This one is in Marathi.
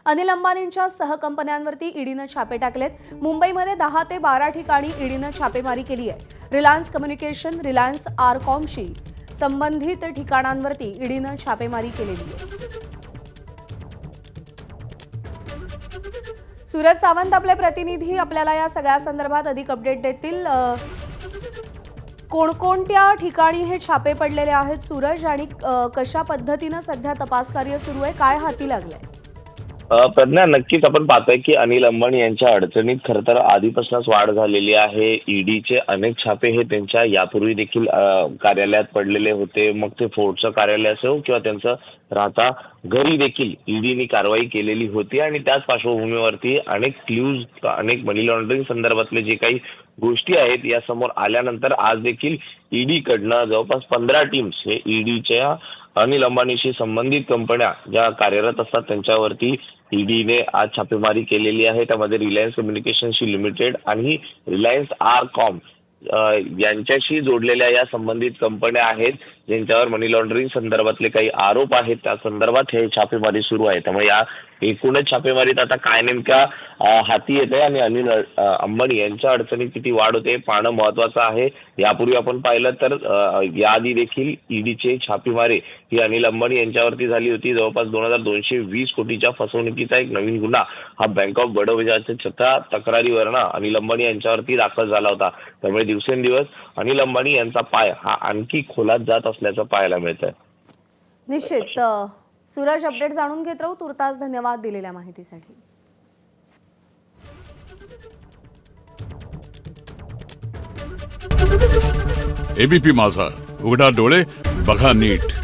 अनिल अंबानींच्या सहकंपन्यांवरती ईडीनं छापे टाकलेत। मुंबईमध्ये 10 ते 12 ठिकाणी ईडीनं छापेमारी केली आहे। रिलायन्स कम्युनिकेशन, रिलायन्स आरकॉमशी संबंधित ठिकाणांवरती ईडीनं छापेमारी केलेली आहे। सूरज सावंत आपले प्रतिनिधी आपल्याला या सगळ्या संदर्भात अधिक अपडेट देतील। कोणकोणत्या ठिकाणी हे छापे पडलेले आहेत सूरज, आणि कशा पद्धतीने सध्या तपास कार्य सुरू आहे, काय हाती लागलंय? प्रज्ञा, नक्कीच आपण पाहतोय की अनिल अंबानी यांच्या अडचणीत खरं तर आधीपासूनच वाढ झालेली आहे। ईडीचे अनेक छापे हे त्यांच्या यापूर्वी देखील कार्यालयात पडलेले होते। मग ते फोर्टचं कार्यालय असो किंवा त्यांचं राहता घरी देखील ईडीने कारवाई केलेली होती आणि त्याच पार्श्वभूमीवरती अनेक क्ल्यूज, अनेक मनी लॉन्ड्रिंग संदर्भातले जे काही गोष्टी आहेत या समोर आल्यानंतर आज देखील ईडी कडनं जवळपास 15 टीम्स हे ईडीच्या अनिल अंबानीशी संबंधित कंपन्या ज्या कार्यरत असतात त्यांच्यावरती ईडीने आज छापेमारी केलेली आहे। त्यामध्ये रिलायन्स कम्युनिकेशनशी लिमिटेड आणि रिलायन्स आरकॉम यांच्याशी जोडलेल्या या संबंधित कंपन्या आहेत, ज्यांच्यावर मनी लॉन्ड्रिंग संदर्भातले काही आरोप आहेत। त्या संदर्भात हे छापेमारी सुरू आहे। त्यामुळे या एकूणच छापेमारीत आता काय नेमका हाती येते आणि अनिल अंबानी यांच्या अडचणीत किती वाढ होते पाहणं महत्वाचं आहे। यापूर्वी आपण पाहिलं तर याआधी देखील ईडीचे छापेमारी ही अनिल अंबानी यांच्यावरती झाली होती। जवळपास 2220 कोटीच्या फसवणुकीचा एक नवीन गुन्हा हा बँक ऑफ बडोदाच्या 6 तक्रारीवरनं अनिल अंबानी यांच्यावरती दाखल झाला होता। त्यामुळे दिवसेंदिवस अनिल अंबानी यांचा पाय हा आणखी खोलात जात असल्याचं पाहायला मिळतंय। निश्चित सूरज, अपडेट जाणून घेत राहू। तुर्तास धन्यवाद दिलेल्या माहितीसाठी। एबीपी माझा, उघडा डोळे बघा नीट।